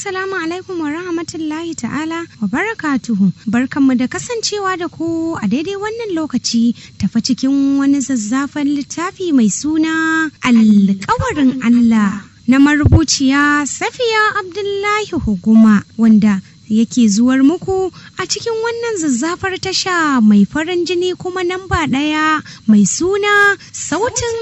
assalamu alaikum wa rahmatullahi ta'ala wa barakatuhu. Barkanmu da kasancewa da ku a daidai wannan lokaci tafa cikin wani zazzafan littafi mai suna Alƙawarin Allah na marubuciya Safiya Abdullahi Huguma, wanda yake zuwar muku a cikin wannan zazzafar tasha mai farin jini kuma namba ɗaya mai suna Sautin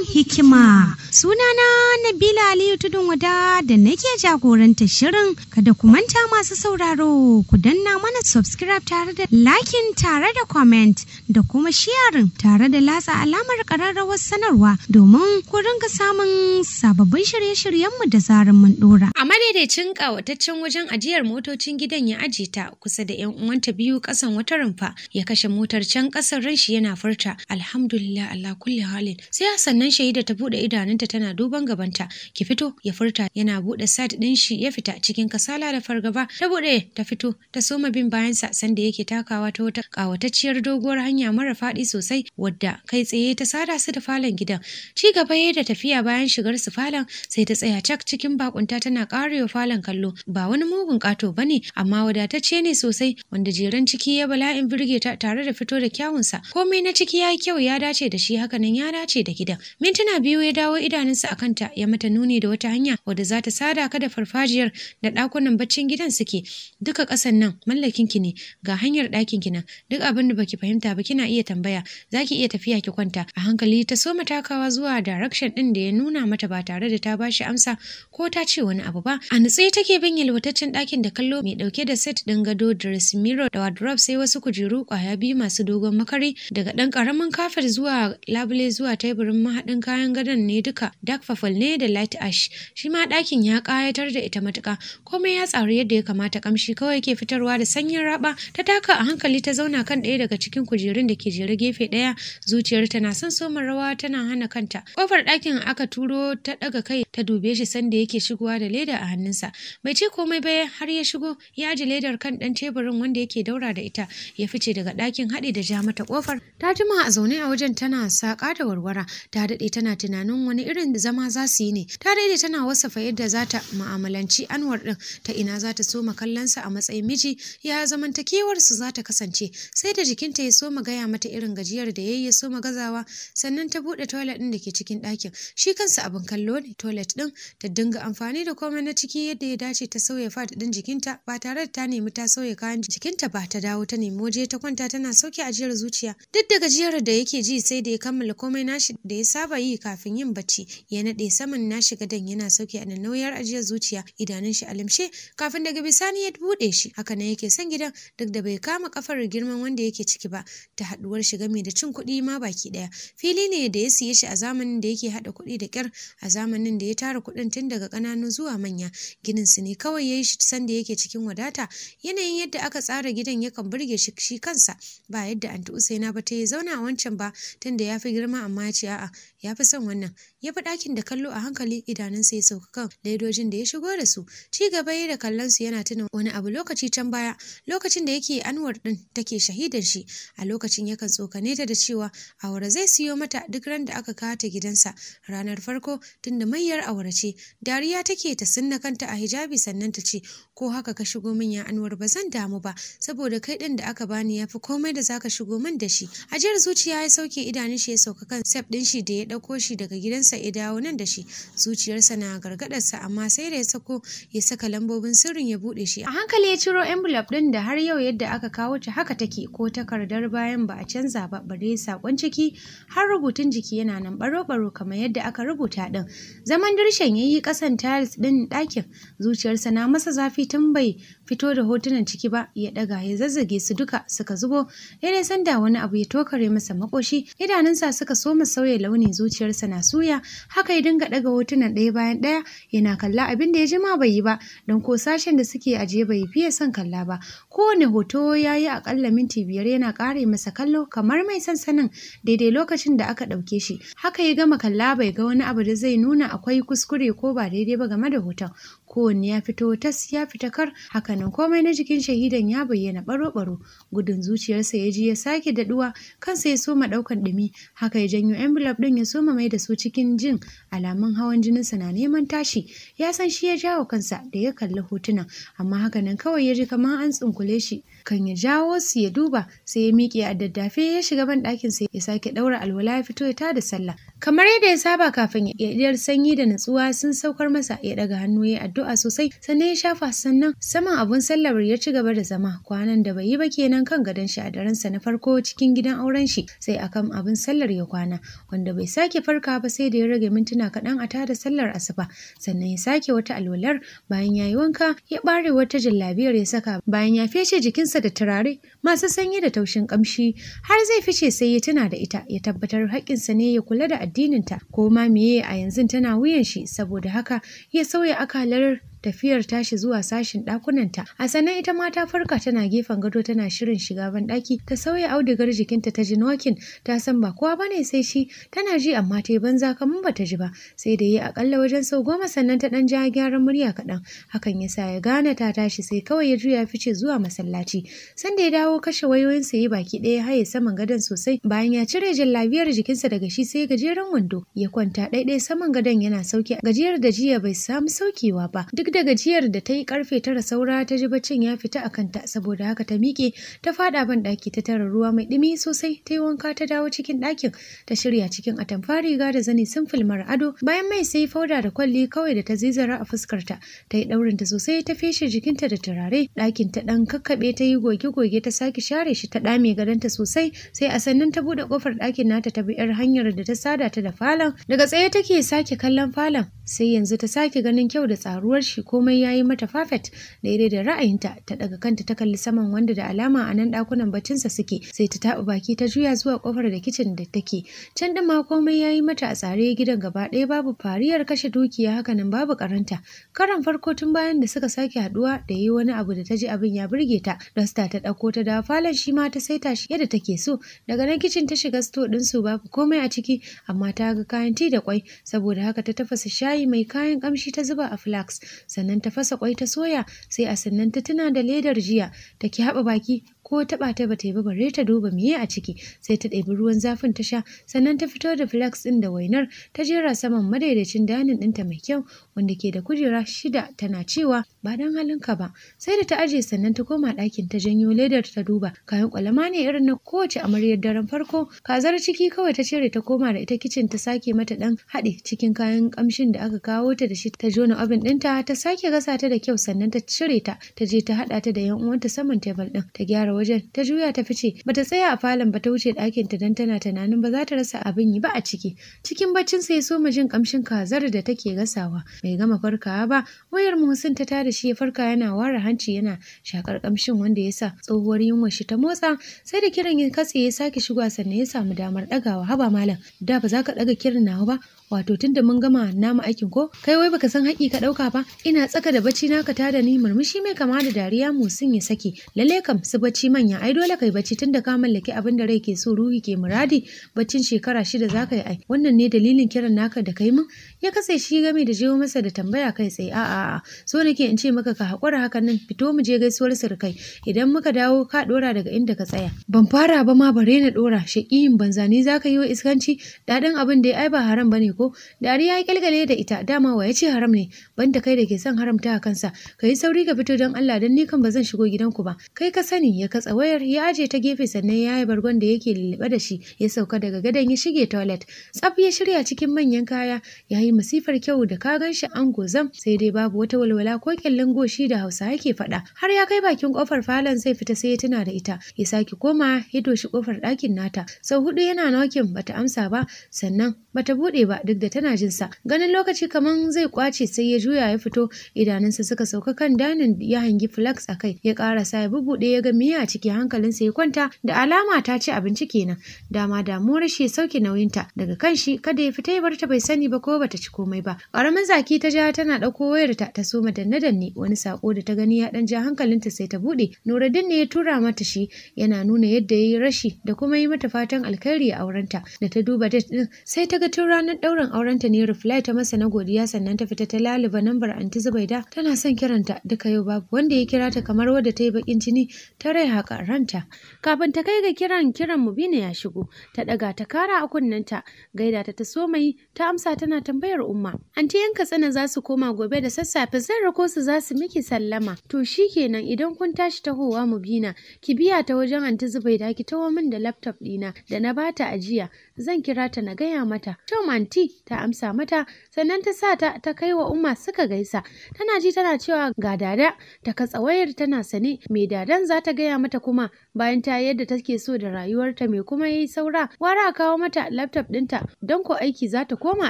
Hikima. Sunana Nabila Aliyu Tudun Wada da nake jagoranta shirin. Kada ku manta masu sauraro ku danna mana subscribe tare da liking tare da comment da kuma sharing tare da latsa alamar ƙararrawar sanarwa domin ku ringa samun sababbin shirye-shiryenmu da zarar mun dora. A madaidaicin ƙawataccen wajen ajiyar motocin gidan ya aje ta kusa da 'yan uwanta biyu ƙasan wata rumfa, ya kashe motar can ƙasan ranshi yana furta alhamdulillah Allah kulli halin. Sai sannan shahida ta bude idanunta tana duban gabanta. Ki fito, ya furta yana bude side din shi ya fita cikin kasala da fargaba. Ta bude ta fito ta soma bin bayansa sanda yake takawa ta wata ƙawatacciyar doguwar hanya mara faɗi sosai wadda kai tsaye ta sada su da falon gidan. Ci gaba yayin da tafiya bayan shigar su falon sai ta tsaya cak cikin bakunta tana ƙarewa falon kallo. Ba wani mugun ƙato bane amma wadatacce ne sosai wanda jeran ciki ya bala'in birge ta tare da fito da kyawunsa. Komai na ciki yayi kyau, ya dace da shi, hakanan ya dace da gidan. Mintuna biyu ya dawo idanunsa a kanta, ya mata nuni da wata hanya wadda za ta sada ka da farfajiyar da ɗakunan baccin gidan suke. Duka ƙasan nan mallakin ki ne, ga hanyar ɗakin ki nan. Duk abin da baki fahimta ba kina iya tambaya, zaki iya tafiya ki kwanta. A hankali ta soma takawa zuwa direction ɗin da ya nuna mata ba tare da ta bashi amsa ko ta ce wani abu ba. A nutse take bin yalwataccen ɗakin da kallo mai ɗauke da set ɗin gado, dressing mirror da wardrobe, sai wasu kujeru ƙwaya biyu masu dogon makari, daga ɗan ƙaramin kafet zuwa labule zuwa teburin mahaɗin kayan gadon ne duka dark purple ne da light ash. Shi ma ɗakin ya ƙayatar da ita matuƙa, komai ya tsaru yadda ya kamata, kamshi kawai ke fitarwa da sanyin raba. Ta taka a hankali ta zauna kan ɗaya daga cikin kujerun da ke jere gefe ɗaya, zuciyarta na son soma rawa tana hana kanta. Kofar ɗakin aka turo ta ɗaga kai ta dube shi sanda yake shigowa da leda a hannunsa. Bai ce komai ba har ya shigo ya aje ledar kan ɗan teburin wanda yake daura da ita, ya fice daga ɗakin haɗi da ja mata kofar. Ta jima a zaune a wajen tana saƙa da warwara, ta daɗe tana tunanin wani irin zama za su yi ne. Ta daɗe tana wasafa yadda za ta mu'amalanci Anwar ɗin, ta ina za ta soma kallonsa a matsayin miji, ya zamantakewarsu za ta kasance. Sai da jikinta ya soma gaya mata irin gajiyar da yayi ya soma gazawa, sannan ta buɗe toilet ɗin da ke cikin ɗakin. Shi kansa abin kallo ne toilet ɗin, ta dinga amfani da komai na ciki yadda ya dace. Ta sauya fat ɗin jikinta ba tare da ta nemi ta sauya kayan jikinta ba. Ta dawo ta nemi waje ta kwanta tana sauke ajiyar zuciya. Duk da gajiyar da yake ji sai da ya kammala komai nashi da ya saba yi kafin yin bacci, ya naɗe saman nashi gadon yana sauke a nauyar ajiyar zuciya, idanun shi alimshe kafin daga bisani ya buɗe shi. Haka nan yake son gidan duk da bai kama kafar girman wanda yake ciki ba, ta haɗuwar shi game da cin kuɗi ma baki ɗaya. Fili ne da ya siye shi a zamanin da yake haɗa kuɗi da ƙyar, a zamanin da ya tara kuɗin tun daga ƙananu zuwa manya. Ginin su ne kawai ya yi shi sanda yake cikin wadata. Yanayin yadda aka tsara gidan yakan burge shi kansa, ba yadda Anti Usaina ba ta yi zauna a wancan ba tunda ya fi girma, amma ya ce a'a ya fi son wannan. Ya fi ɗakin da kallo a hankali, idanunsa ya sauka kan ledojin da ya shigo da su. Ci gaba da kallon su yana tuna wani abu lokaci can baya, lokacin da yake Anwar din take shahidan shi. A lokacin yakan tsokane ta da cewa awara zai siyo mata duk ran da aka kawo ta gidansa ranar farko, tunda mayyar awara ce. Dariya take ta sunna kanta a hijabi sannan ta ce ko haka ka shigo min ya Anwar ba zan damu ba, saboda kai din da aka bani yafi komai da zaka shigo min da shi. Ajiyar zuciya ya sauke, idanun shi ya sauka kan sef din shi da ya dauko shi daga gidansa ya dawo nan da shi. Zuciyarsa na gargadarsa amma sai da ya saka lambobin sirrin ya bude shi. A hankali ya ciro envelope din da har yau yadda aka kawo ta haka take, ko takardar bayan ba a canza ba, bare sakon ciki har rubutun jiki yana nan baro-baro kamar yadda aka rubuta din. Zaman dirshen yayi kasan tiles din ɗakin, zuciyarsa na masa zafi tun bai fito da hotunan ciki ba. Ya daga ya zazzage su duka suka zubo, daidai sanda wani abu ya tokare masa makoshi, idanunsa suka soma sauya launi, zuciyarsa na suya. Haka ya dinga daga hotunan ɗaya bayan ɗaya yana kalla abin da ya jima bai yi ba, don ko sashen da suke ajiye bai fiye son kalla ba. Kowane hoto ya yi akalla minti 5 yana ƙare masa kallo kamar mai sansanin daidai lokacin da aka ɗauke shi. Haka ya gama kalla bai ga wani abu da zai nuna akwai kuskure ko ba daidai ba game da hoton. kowanne ya fito tas ya fita kar, hakanan komai na jikin shahidan ya bayyana baro-baro. Gudun zuciyarsa ya ji ya sake daɗuwa, kansa ya soma ɗaukan ɗumi, haka ya janyo envelope ɗin ya soma mai da su cikin jin alamun hawan jininsa na neman tashi. Ya san shi ya jawo kansa da ya kalli hotunan, amma hakanan kawai ya ji kamar an tsunkule shi. Kan ya jawo su ya duba, sai ya miƙe a daddafe ya shiga ban ɗakin sa ya sake ɗaura alwala ya fito ya tada sallah. Kamar yadda ya saba kafin ya idar sanyi da natsuwa sun saukar masa, ya ɗaga hannu ya addu'a sosai, sannan ya shafa sannan saman abun sallar ya ci gaba da zama. Kwanan da bai yi ba kenan kan gadon shi a daren sa na farko cikin gidan auren shi, sai akan abun sallar ya kwana, wanda bai sake farka ba sai da ya rage mintuna kaɗan a tada sallar asuba. Sannan ya sake wata alwalar, bayan ya yi wanka ya ɓare wata jallabiyar ya saka, bayan ya feshe jikinsa da turare masu sanyi da taushin ƙamshi. Har zai fice sai ya tuna da ita, ya tabbatar haƙƙinsa ne ya kula da addininta, ko ma meye a yanzu tana wuyan shi, saboda haka ya sauya akalar tafiyar tashi zuwa sashin ɗakunanta. A sannan ita ma ta farka tana gefen gado tana shirin shiga banɗaki, ta sauya audigar jikinta ta ji nokin, ta san ba kowa bane sai shi, tana ji amma ta yi banza kamar bata ji ba, sai da yi akalla wajen sau 10 sannan ta ɗan ja gyaran murya kaɗan. Hakan ya sa ya gane ta tashi, sai kawai ya juya fice zuwa masallaci. Sanda ya dawo kashe wayoyinsa ya baki ɗaya haye saman gadon sosai, bayan ya cire jallabiyar jikinsa daga shi sai gajeren wando ya kwanta ɗaiɗai saman gadon yana sauke gajiyar da jiya bai samu saukewa ba. Duk da gajiyar da ta yi karfe 9 saura ta ji baccin ya fita a kanta, saboda haka ta miƙe ta faɗa ban ɗaki ta tara ruwa mai ɗumi sosai, ta yi wanka ta dawo cikin ɗakin, ta shirya cikin atamfa riga da zani simple mara ado, bayan mai sai fauda da kwalli kawai da ta zizara a fuskarta, ta yi ɗaurinta sosai ta feshe jikinta da turare. Ɗakin ta ɗan kakkaɓe ta yi goge-goge ta sake share shi ta ɗame gadonta sosai, sai a sannan ta buɗe ƙofar ɗakin nata ta bi 'yar hanyar da ta sada ta da falon. Daga tsaye take sake kallon falon, sai yanzu ta sake ganin kyau da tsaruwar shi, komai ya yi mata perfect daidai da ra'ayinta. Ta daga kanta ta kalli saman, wanda da alama a nan ɗakunan baccinsa suke, sai ta taɓa baki ta juya zuwa ƙofar da kicin da take. Can ɗin ma komai ya yi mata a tsare, gidan gaba ɗaya babu fariyar kashe dukiya, hakanan babu karanta. Karan farko tun bayan da suka sake haɗuwa da yi wani abu da ta ji abin ya burge ta. Dasta ta ɗauko ta dawo falon shi ma ta saita shi yadda take so. Daga nan kicin ta shiga sto ɗinsu, babu komai a ciki, amma ta ga kayan ti da kwai, saboda haka ta tafasa shayi mai kayan ƙamshi ta zuba a flask, sannan ta fasa kwai ta soya, sai a sannan ta tuna da ledar jiya, ta ki haɓa baki ko taɓa ta bata yi ba bare ta duba miye a ciki, sai ta ɗebi ruwan zafin ta sha, sannan ta fito da flax ɗin da wainar ta jera saman madaidaicin danin ɗinta mai kyau wanda ke da kujera 6, tana cewa ba dan halinka ba. Sai da ta aje sannan ta koma ɗakin ta janyo ledar ta duba, kayan kwalama ne irin na kowace amaryar daren farko. Kazar ciki kawai ta cire ta koma da ita kicin, ta sake mata ɗan haɗi cikin kayan ƙamshin da aka kawo ta da shi, ta jona oven ɗinta ta sake gasa ta da kyau, sannan ta cire ta je ta haɗa ta da yan uwanta saman tebul ɗin, ta gyara wajen ta juya ta fice. Bata tsaya a falon ba, ta wuce ɗakin ta dan tana tunanin ba za ta rasa abin yi ba a ciki. Cikin baccin sa ya soma jin kamshin kazar da take gasawa, bai gama farkawa ba wayar Muhsin ta tada shi, ya farka yana ware hanci yana shakar kamshin, wanda ya sa tsohuwar yunwar shi ta motsa. Sai da kiran ya katse ya sake shigowa, sannan ya samu damar ɗagawa. Haba malam, da ba za ka ɗaga kiran nawa ba? Wato tunda mun gama namu aikin ko? Kai wai baka san haƙi ka ɗauka ba? Ina tsaka da bacci naka tada ni. Murmushi mai kama da dariya Muhsin ya saki. Lalle kam su bacci manya, ai dole kai bacci tunda ka mallaki abin da rai ke so ruhi ke muradi. Baccin shekara 6 za ka yi ai. Wannan ne dalilin kiran naka da kai mun? Ya katse shi game da jewo masa da tambaya kai tsaye. A'a, so nake in ce maka ka haƙura hakan nan, fito mu je gaisuwar surukai. Idan muka dawo ka ɗora daga inda ka tsaya. Ban fara ba ma bare na ɗora. Shaƙiyin banzani za ka yi wa iskanci? Daɗin abin da ai ba haram bane ko? Dariya ya kilgale da ita. Dama wa ya ce haram ne? Banda kai da ke son haramta a kansa. Ka yi sauri ka fito don Allah, don ni kan ba zan shigo gidanku ba. Kai ka sani. Ya katsa wayar ya aje ta gefe, sannan ya yi bargon da yake lullube da shi, ya sauka daga gadon ya shige toilet. Tsaf ya shirya cikin manyan kaya, ya yi masifar kyau da ka gan shi an gozam, sai dai babu wata walwala ko kyallin goshi da Hausa yake faɗa. Har ya kai bakin kofar falon zai fita sai ya tuna da ita, ya sake koma ya doshi kofar ɗakin nata. Sau 4 yana nokin bata amsa ba, sannan bata buɗe ba duk da tana jin sa. Ganin lokaci kaman zai kwace sai ya juya ya fito, idanunsa suka sauka kan danin, ya hangi flax a kai, ya karasa ya bubuɗe ya ga miya ciki hankalinsa ya kwanta da alama ta ci abinci kenan. Dama damuwar shi ya sauke nauyinta daga kan shi kada ya fita ya bar ta bai sani ba ko bata ci komai ba. Ƙaramin zaki ta ja tana ɗauko wayarta ta soma danne-danne wani sako da ta gani ya ɗan ja hankalinta sai ta buɗe. Nuruddin ne ya tura mata shi yana nuna yadda ya yi rashi da kuma yi mata fatan alkhairi a aurenta. Da ta duba date ɗin sai ta ga tun ranar ɗaurin aurenta ne reply ta masa na godiya sannan ta fita ta laluba nambar anti Zubaida tana son kiranta duka yau babu wanda ya kira ta kamar wadda ta yi bakin jini ta rai haka ranta. Kafin ta kai ga kiran Mubina ya shigo ta ɗaga ta kara a kunnenta gaida ta so mai ta amsa tana tambayar umma. Anti yan Katsina za su koma gobe da sassafe zan rako su za su miki sallama. To shikenan idan kun tashi tahowa Mubina ki biya ta wajen anti Zubaida ki taho min da laptop ɗina da na bata ajiya zan kira ta na gaya mata. To anti ta amsa mata sannan ta sa ta kai wa umma suka gaisa. Tana ji tana cewa ga dada ta katsa wayar tana sane me dadan za ta gaya mata kuma bayan ta yadda take so da rayuwarta me kuma yayi saura wara a kawo mata laptop ɗinta don ko aiki za ta koma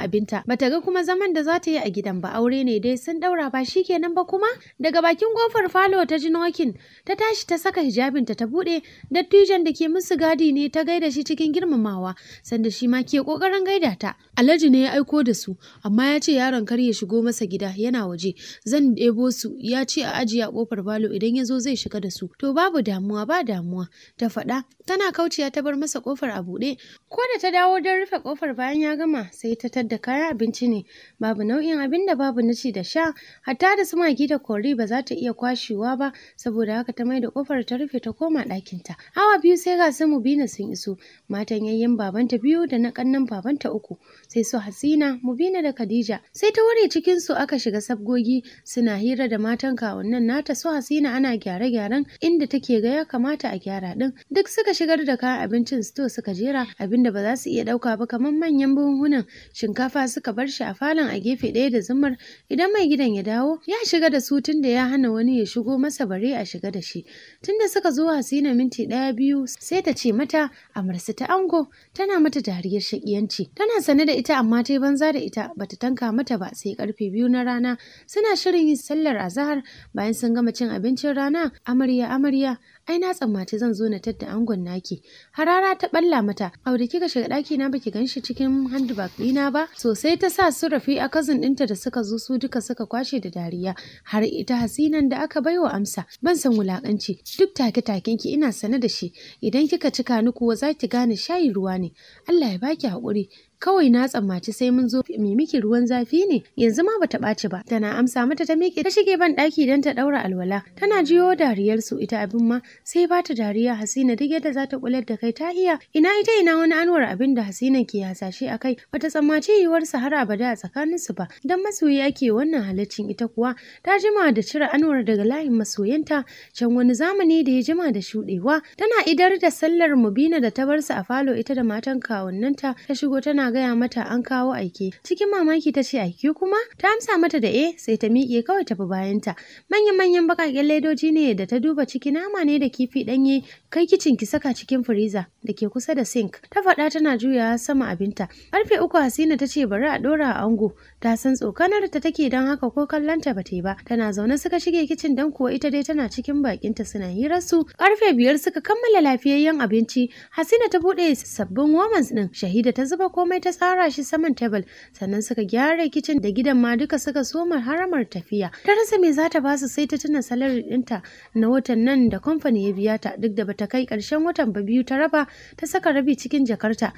abinta bata ga kuma zaman da za ta yi a gidan ba aure ne dai sun daura ba shikenan ba kuma daga bakin kofar falo ta ji nokin ta tashi ta saka hijabinta ta bude dattijan da ke musu gadi ne ta gaida shi cikin girmamawa sanda shi ma ke kokarin gaida ta. Alhaji ne ya aiko da su amma ya ce yaron kar ya shigo masa gida yana waje zan ɗebo su ya ce a ajiye a kofar falo idan ya zo zai shiga da su. To babu damuwa ba damuwa ta faɗa tana kauciya ta bar masa kofar a buɗe. Ko da ta dawo don rufe kofar bayan ya gama sai ta tadda kayan abinci ne babu nau'in abin da babu na ci da sha hatta da su magi da kori ba za ta iya kwashewa ba saboda haka ta maida kofar ta rufe ta koma ɗakinta. Awa biyu sai ga su Mubina sun iso matan yayyen babanta biyu da na kannan babanta uku sai su Hasina Mubina da Khadija sai ta ware cikin su aka shiga sabgogi suna hira da matan kawunnan nata su Hasina ana gyare-gyaren inda take ga ya kamata a gyara din duk suka shigar da kayan abincin sto suka jera abinda ba za su iya dauka ba kamar manyan buhunan shinkafa suka bar shi a falon a gefe ɗaya da zumar idan mai gidan ya dawo ya shiga da su tunda ya hana wani ya shigo masa bare a shiga da shi. Tunda suka zo Hasina minti ɗaya biyu sai ta ce mata amarsu ta ango tana mata dariyar shakiyanci tana sane da ita amma ta yi banza da ita bata tanka mata ba sai karfe 2 na rana suna shirin yin sallar azahar bayan sun gama cin abincin rana amarya ai na tsammaci zan zo na tadda angon naki. Harara ta balla mata aure kika shiga daki na baki ganshi cikin handbag dina ba sosai ta sa su Rafi a cousin dinta da suka zo su duka suka kwashe da dariya har ita Hasinan da aka baiwa amsa ban san wulakanci duk take ki ina sane da shi idan kika cika ni kuwa zaki gane shayi ruwa ne Allah ya baki hakuri kawai na tsammaci sai mun zo mai miki ruwan zafi ne yanzu ma bata ɓaci ba tana amsa mata ta miƙe ta shige ban ɗaki don ta ɗaura alwala tana jiyo dariyar su ita abin ma sai ba ta dariya Hasina duk yadda za ta kular da kai ta iya ina wani anwar abin da Hasina ke hasashe a kai bata tsammaci yiwuwar sa har abada a tsakanin su ba dan masoyi ake wannan halaccin ita kuwa ta jima da cire anwar daga layin masoyanta can wani zamani da ya jima da shuɗewa tana idar da sallar Mubina da ta bar su a falo ita da matan kawunnanta ta shigo tana gaya mata an kawo aike cikin mamaki ta ce aike kuma ta amsa mata da sai ta miƙe kawai tafi bayanta manyan bakaken ledoji ne da ta duba ciki nama ne da kifi ɗanye kai kicin ki saka cikin firiza da ke kusa da sink ta faɗa tana juyawa sama abinta karfe 3 Hasina ta ce bari a ɗora a ango ta san tsokanar ta take don haka ko kallonta ba ta yi ba tana zaune suka shige kicin dan kuwa ita dai tana cikin bakinta suna hirar su karfe 5 suka kammala lafiyayyen abinci Hasina ta buɗe sabbin womans ɗin Shahida ta zuba komai ta tsara shi saman tebul sannan suka gyara kicin da gidan ma duka suka soma haramar tafiya ta rasa me za ta basu sai ta tuna salari ɗinta na watan nan da kamfani ya biya ta duk da bata kai ƙarshen watan ba biyu ta raba ta saka rabi cikin jakar ta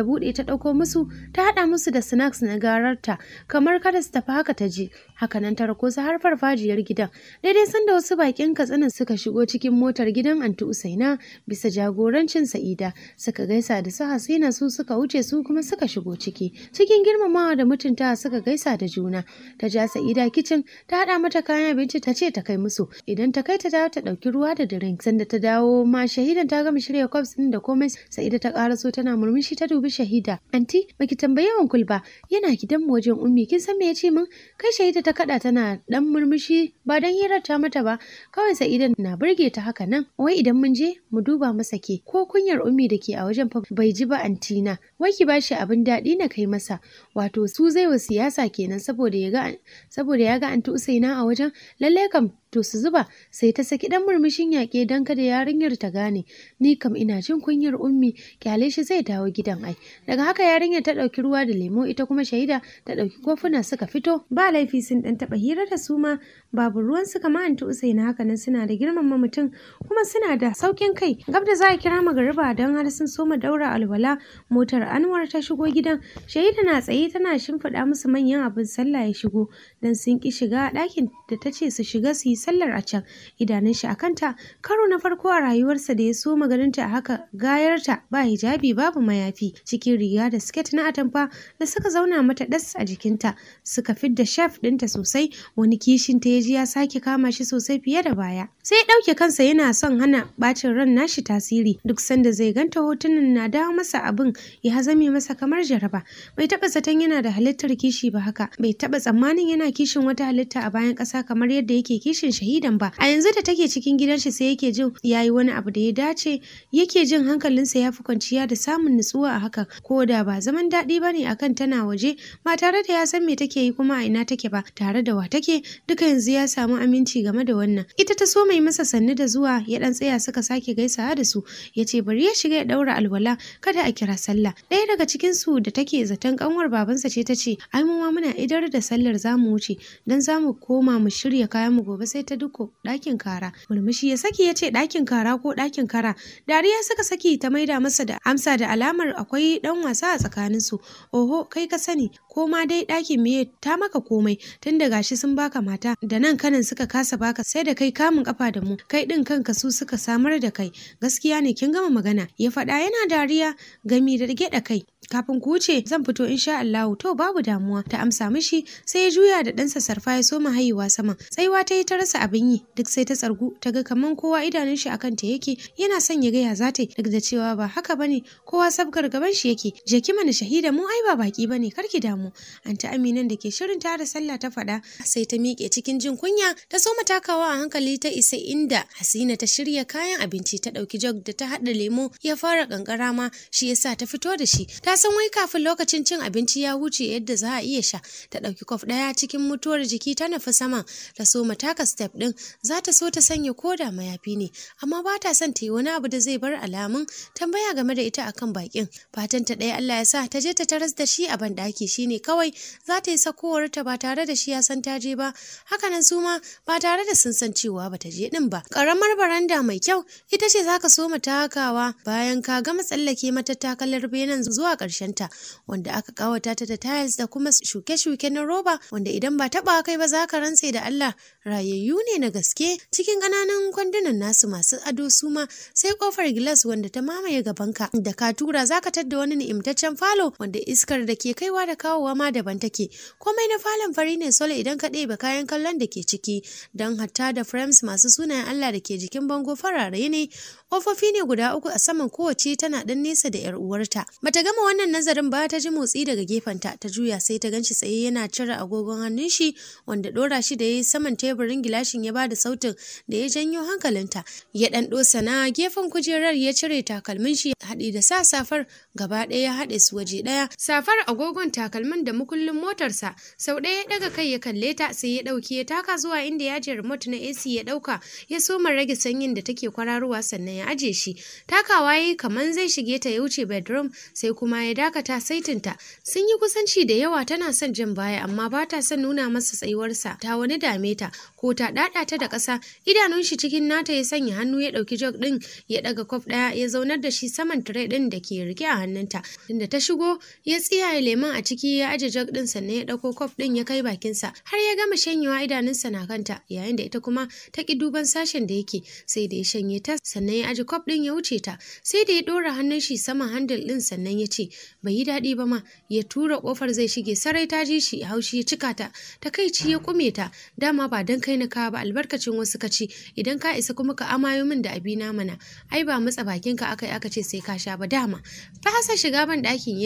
buɗe ta ɗauko musu ta haɗa musu da snacks na gararta kamar kada su tafi haka ta je haka nan ta rako su har farfajiyar gidan daidai sanda wasu bakin Katsina suka shigo cikin motar gidan Anti Usaina bisa jagorancin Sa'ida suka gaisa da su Hasina su suka wuce su kuma suka shigo ciki cikin girmamawa da mutunta suka gaisa da juna ta ja Sa'ida kicin ta hada mata kayan abinci ta ce ta kai musu idan ta kai ta dawo ta dauki ruwa da drink sanda ta dawo ma Shahidan ta gama shirya cups din da komai Sa'ida ta karaso tana murmushi ta dubi Shahida anti baki tambaye wankul ba yana gidan mu wajen ummi kin san me yace min kai Shahida ta kada tana dan murmushi ba dan hirar ta mata ba kawai Sa'idan na burge ta haka nan wai idan mun je mu duba masa ke ko kunyar ummi da ke a wajen fa bai ji ba antina wai ki bashi abin daɗi na kai masa wato su zai wa siyasa kenan saboda ya ga Anti Usaina a wajen lalle kam to su zuba. Sai ta saki dan murmushin yaƙe dan kada yarinyar ta gane. Ni kam ina jin kunyar ummi, kyale shi zai dawo gidan ai. Daga haka yarinyar ta ɗauki ruwa da lemo, ita kuma Shahida ta ɗauki kofuna suka fito. Ba laifi sun ɗan taɓa hira da su ma, babu ruwan su kama anti Usaina haka nan suna da girmama mutum kuma suna da saukin kai. Gab da za a kira magariba don har sun soma daura alwala, motar Anwar ta shigo gidan. Shahida na tsaye tana shimfiɗa musu manyan abin sallah ya shigo dan sun ki shiga ɗakin da ta ce su shiga su yi sallar a can. Idanun shi a kanta, karo na farko a rayuwarsa da ya so maganinta a haka gayarta ba hijabi babu mayafi, cikin riga da siket na atamfa da suka zauna mata ɗas a jikinta, suka fidda shaf ɗinta sosai. Wani kishin ta ya ji ya sake kama shi sosai fiye da baya. Sai ya ɗauke kansa yana son hana bacin ran nashi tasiri. Duk sanda zai ganta hotunan na dawo masa abin ya zame masa kamar jaraba. Bai taɓa zaton yana da halittar kishi ba haka. Bai taɓa tsammanin yana kishin wata halitta a bayan ƙasa kamar yadda yake kishin Shahidan ba. A yanzu da take cikin gidan shi sai yake jin yayi wani abu da ya dace, yake jin hankalinsa ya fi kwanciya da samun nutsuwa a hakan, ko da ba zaman daɗi bane akan tana waje ba tare da ya san me take yi kuma a ina take ba, tare da wa take, duka yanzu ya samu aminci game da wannan. Ita ta so mai masa sannu da zuwa, ya dan tsaya suka sake gaisawa da su, ya ce bari ya shiga ya daura alwala kada a kira sallah. Ɗaya daga cikin su da take zaton kanwar babansa ce ta ce ai mu ma muna idar da sallar zamu wuce dan zamu koma mu shirya kayan mu gobe sai ta duko ɗakin kara. Murmushi ya saki ya ce ɗakin kara ko ɗakin kara. Dariya suka saki ta maida masa da amsa da alamar akwai dan wasa a tsakanin su. Oho kai ka sani, ko ma dai ɗakin me ta maka komai, tun da gashi sun baka mata da nan kanan suka kasa baka, sai da kai kamun kafa da mu, kai din kanka su suka samar da kai. Gaskiya ne kin gama magana, ya faɗa yana dariya gami da gyaɗa kai. Kafin ku wuce zan fito insha Allahu. To babu damuwa, ta amsa mishi. Sai ya juya da ɗansa Sarfa ya soma haihuwa sama. Tsaiwa ta yi ta rasa abin yi, duk sai ta tsargu ta ga kaman kowa idanun shi akan ta yake, yana son ya gaya za ta yi, duk da cewa ba haka bane, kowa sabgar gaban shi yake. Je ki mana Shahida, mu ai ba baki bane, kar ki damu. Anta Aminan da ke shirin ta da sallah ta faɗa. Sai ta miƙe cikin jin kunya, ta soma takawa a hankali ta isa inda Hasina ta shirya kayan abinci, ta ɗauki jog da ta haɗa lemo ya fara kankara ma, shi yasa ta fito da shi. Ta san wai kafin lokacin cin abinci ya wuce yadda za a iya sha. Ta ɗauki kwaf ɗaya cikin mutuwar jiki ta nufi sama, ta so mataka step ɗin. Za ta so ta sanya koda mayafi ne, amma ba ta son ta yi wani abu da zai bar alamun tambaya game da ita akan bakin. Fatan ta ɗaya Allah ya sa ta je ta taras da shi a banɗaki shine kawai za ta yi sakowarta ba tare da shi ya san ta je ba. Hakanan su ma ba tare da sun san cewa ba ta je ɗin ba. Ƙaramar baranda mai kyau ita ce za ka so matakawa bayan ka gama tsallake matattakalar benen zuwa ta, wanda aka kawata ta da tiles da kuma shuke-shuke na roba wanda idan ba taba kai ba za ka rantse da Allah rayayyu ne na gaske. Cikin ƙananan kwandunan nasu masu ado suma, sai kofar gilas wanda ta mamaye gabanka da ka tura za ka tadda wani ni'imtaccen falo wanda iskar da ke kaiwa da kawowa ma daban take. Komai na falon fari ne sole idan ka ɗebe kayan kallon da ke ciki, don hatta da frames masu sunayen Allah da ke jikin bango farare ne. Ƙofofi ne guda uku a saman, kowace tana ɗan nesa da 'yar uwarta. Bata gama wannan nazarin ba, ta ji motsi daga gefenta, ta juya sai ta ganshi tsaye yana cire agogon hannun shi wanda ɗora shi da yayi saman teburin gilashin ya bada sautin da ya janyo hankalinta. Ya ɗan ɗosa na gefen kujerar ya cire takalmin shi haɗi da sa safar, gaba ɗaya ya haɗe su waje ɗaya. Safar, agogon, takalmin da mukullin motarsa. Sau ɗaya ya ɗaga kai ya kalle ta, sai ya ɗauki ya taka zuwa inda ya je remote na AC ya ɗauka, ya soma rage sanyin da take kwararowa sannan ya aje shi. Takawa yayi kaman zai shige ta ya wuce bedroom, sai kuma ya dakata saitinta. Sun yi kusanci da yawa, tana son jan baya amma ba ta son nuna masa tsayuwarsa, ta wani dame ta ko ta ɗaɗa ta da ƙasa. Idanun shi cikin nata ya sanya hannu ya ɗauki jog ɗin ya ɗaga kwaf ɗaya ya zaunar da shi saman tire ɗin da ke rike a hannunta. Inda ta shigo ya tsiyaye lemon a ciki ya aje jog ɗin sannan ya ɗauko kwaf ɗin ya kai bakinsa har ya gama shanyewa, idanunsa na kanta yayin da ita kuma ta ƙi duban sashen da yake. Sai da ya shanye ta sannan ya aje kwaf ɗin ya wuce ta. Sai da ya ɗora hannun shi saman handle ɗin sannan ya ce bai yi daɗi ba ma. Ya tura ƙofar zai shige, sarai ta ji shi, haushi ya cika ta, takaici ya kume ta. Dama ba dan kai na kawo ba, albarkacin wasu ka ci, idan ka isa kuma ka amayo min da abina mana. Ai ba matsa bakinka aka yi aka ce sai ka sha ba dama. Fasa shiga ban ɗakin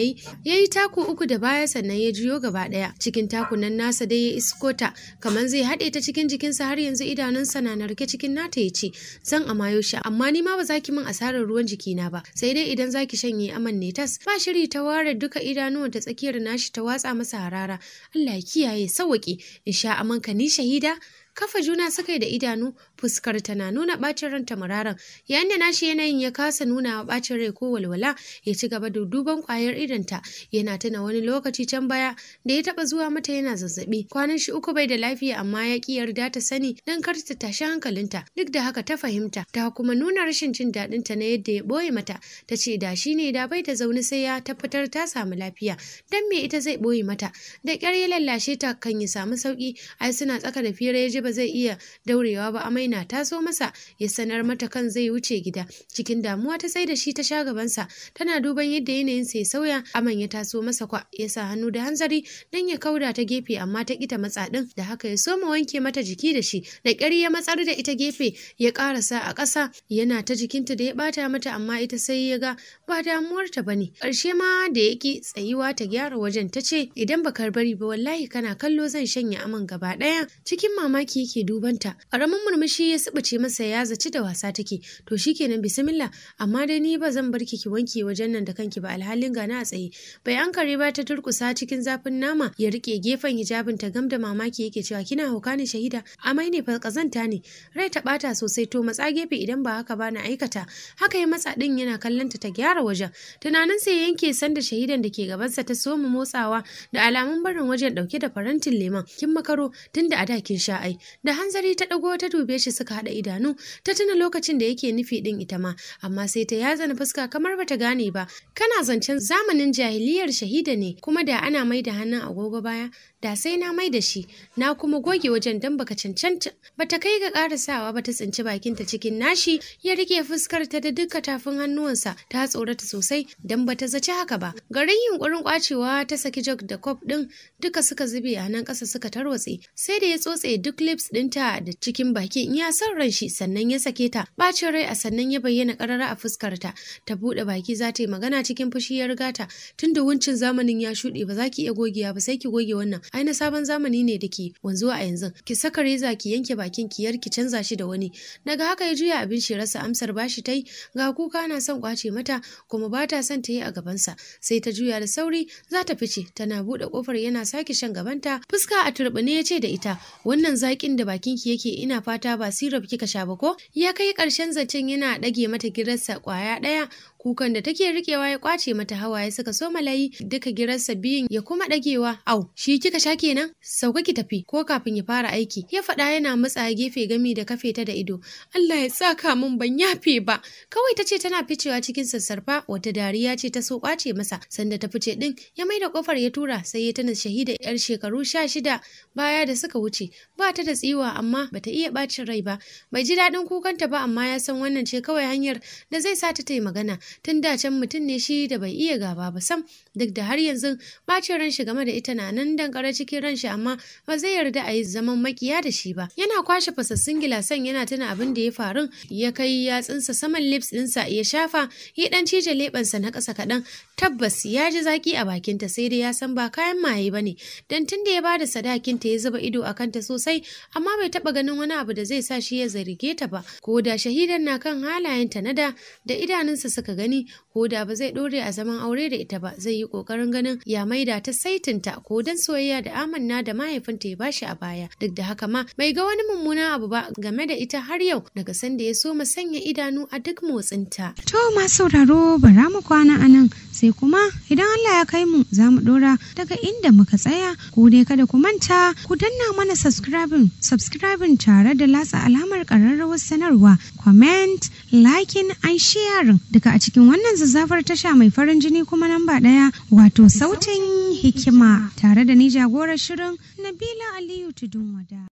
yayi taku uku da baya sannan ya juyo gaba ɗaya. Cikin takunan nasa dai ya isko ta kamar zai haɗe ta cikin jikinsa, har yanzu idanunsa na narke cikin nata. Ya ce zan amayo shi, amma ni ma ba za ki min asarar ruwan jikina ba, sai dai idan za ki shanye aman ne tas. Ba shiri ta ware duka idanuwan ta tsakiyar nashi ta watsa masa harara. Allah ya kiyaye, sawwaƙe in sha amanka ni Shahida. kafa juna suka yi da idanu, fuskar ta na nuna bacin ranta muraran, yayin da nashi yanayin ya kasa nuna bacin rai ko walwala. Ya ci gaba da duban kwayar idanta, yana tuna wani lokaci can baya da ya taba zuwa mata yana zazzabi, kwanan shi 3 bai da lafiya amma ya ki yarda ta sani dan kar ta tashi hankalinta. Duk da haka ta fahimta, ta kuma nuna rashin jin daɗin ta na yadda ya boye mata. Ta ce da shi ne da bai ta zaune sai ya tabbatar ta samu lafiya, dan me ita zai boye mata. Da ƙyar ya lallashe ta kan ya samu sauki. Ai suna tsaka da fira ya ji ba zai iya daurewa ba, amai na taso masa. Ya sanar mata kan zai wuce gida. Cikin damuwa ta sai da shi ta sha gabansa, tana duban yadda yanayin sa ya sauya. Aman ya taso masa kwa, ya sa hannu da hanzari dan ya kauda ta gefe amma ta kita matsa din. Da haka ya soma wanke mata jiki da shi. Da ƙyar ya matsar da ita gefe ya karasa a ƙasa, yana ta jikinta da ya bata mata amma ita sai ya ga ba damuwarta bane. Ƙarshe ma da yaki tsayuwa ta gyara wajen, ta ce idan baka bari ba wallahi kana kallo zan shanya aman gaba ɗaya. Cikin mamaki yake dubanta, ƙaramin murmushi ya subuce masa, ya zaci da wasa take. To shikenan bismillah, amma dai ni ba zan bar ki wanke wajen nan da kanki ba alhalin gana a tsaye. Bai ankare ba ta turkusa cikin zafin nama, ya rike gefen hijabin ta gam da mamaki yake cewa kina hauka ne Shahida, amai ne fa kazanta ne. Rai ta bata sosai, to matsa gefe idan ba haka ba na aikata. Haka ya matsa din yana kallanta ta gyara wajen. Tunanin sai yanke sanda Shahidan da ke gabansa ta soma motsawa da alamun barin wajen dauke da farantin lemon. Kin makaro tunda a da kin sha ai. Da hanzari ta dago ta dube shi suka hada idanu, ta tuna lokacin da yake nufi din ita ma, amma sai ta yazana fuska kamar bata gane ba. Kana zancen zamanin jahiliyar Shahida ne, kuma da ana mai da hannun agogo baya da sai na mai da shi, na kuma goge wajen dan baka cancanta. Bata kai ga karasawa ba, ta tsinci bakinta cikin nashi, ya rike fuskar ta da duka tafin hannuwansa. Ta tsorata sosai dan bata zaci haka ba. Garin yunkurin kwacewa ta saki jog da cup din duka suka zube a nan ƙasa suka tarwatse. Sai da ya tsotse duk lips ɗinta da cikin bakin ya son ran shi, sannan ya sake ta. Bacin rai a sannan ya bayyana ƙarara a fuskar ta. Ta buɗe baki za ta yi magana cikin fushi ya riga ta. Tunda wancan zamanin ya shuɗe ba za ki iya gogewa ba, sai ki goge wannan. Ai na sabon zamani ne da ke wanzuwa a yanzu. Ki saka reza ki yanke bakin ki yar ki canza shi da wani. Daga haka ya juya abin shi rasa amsar bashi tai. Ga kuka na son kwace mata kuma ba ta son ta yi a gabansa. Sai ta juya da sauri za ta fice, tana buɗe kofar yana sake shan gabanta. Fuska a turbine ya ce da ita, wannan zakin da bakin ki yake ina fata ba syrup kika sha ba ko? Ya kai karshen zancen yana dage mata girarsa kwaya ɗaya. Kukan da take rikewa ya kwace mata, hawaye suka so malayi duka girarsa biyun ya kuma dagewa. Au, shi kika sha kenan? Sauka ki tafi ko kafin ya fara aiki. Ya faɗa yana matsa gefe gami da kafe ta da ido. Allah ya saka mun ban yafe ba. Kawai ta ce tana ficewa cikin sassarfa. Wata dariya ce ta so kwace masa. Sanda ta fice din ya maida kofar ya tura, sai ya tana Shahida yar shekaru 16 baya da suka wuce. Ba ta da tsiwa amma bata iya bacin rai ba. Bai ji daɗin kukanta ba amma ya san wannan ce kawai hanyar da zai sa ta yi magana. Tun da can mutum ne shi da bai iya gaba ba sam, duk da har yanzu bacin ran shi game da ita na nan dankare cikin ran shi, amma ba zai yarda a yi zaman makiya da shi ba. Yana kwashe fasassun gilasan yana tuna abin da ya faru, ya kai yatsunsa saman lips ɗinsa ya shafa, ya dan cije leɓensa na ƙasa kaɗan. Tabbas ya ji zaki a bakinta, sai dai ya san ba kayan maye ba ne, dan tun da ya bada sadakinta ya zuba ido a kanta sosai, amma bai taɓa ganin wani abu da zai sa shi ya zarge ta ba. Ko da Shahidan na kan halayenta na da idanunsa suka gani, ko da ba zai ɗore a zaman aure da ita ba, zai yi ƙoƙarin ganin ya maida ta saitinta ko dan soyayya da amanna da mahaifinta ya bashi a baya. Duk da haka ma bai ga wani mummunan abu ba game da ita har yau, daga sanda ya so mu sanya idanu a duk motsinta. To masu sauraro bara mu kwana anan, sai kuma idan Allah ya kai mu za mu ɗora daga inda muka tsaya. Ku dai kada ku manta ku danna mana subscribing tare da latsa alamar ƙararrawar sanarwa, comment, liking and sharing duka a cikin wannan zazzafar tasha mai farin jini kuma namba 1 wato sautin hikima, tare da ni jagorar shirin Nabila Aliyu Tudun Wada.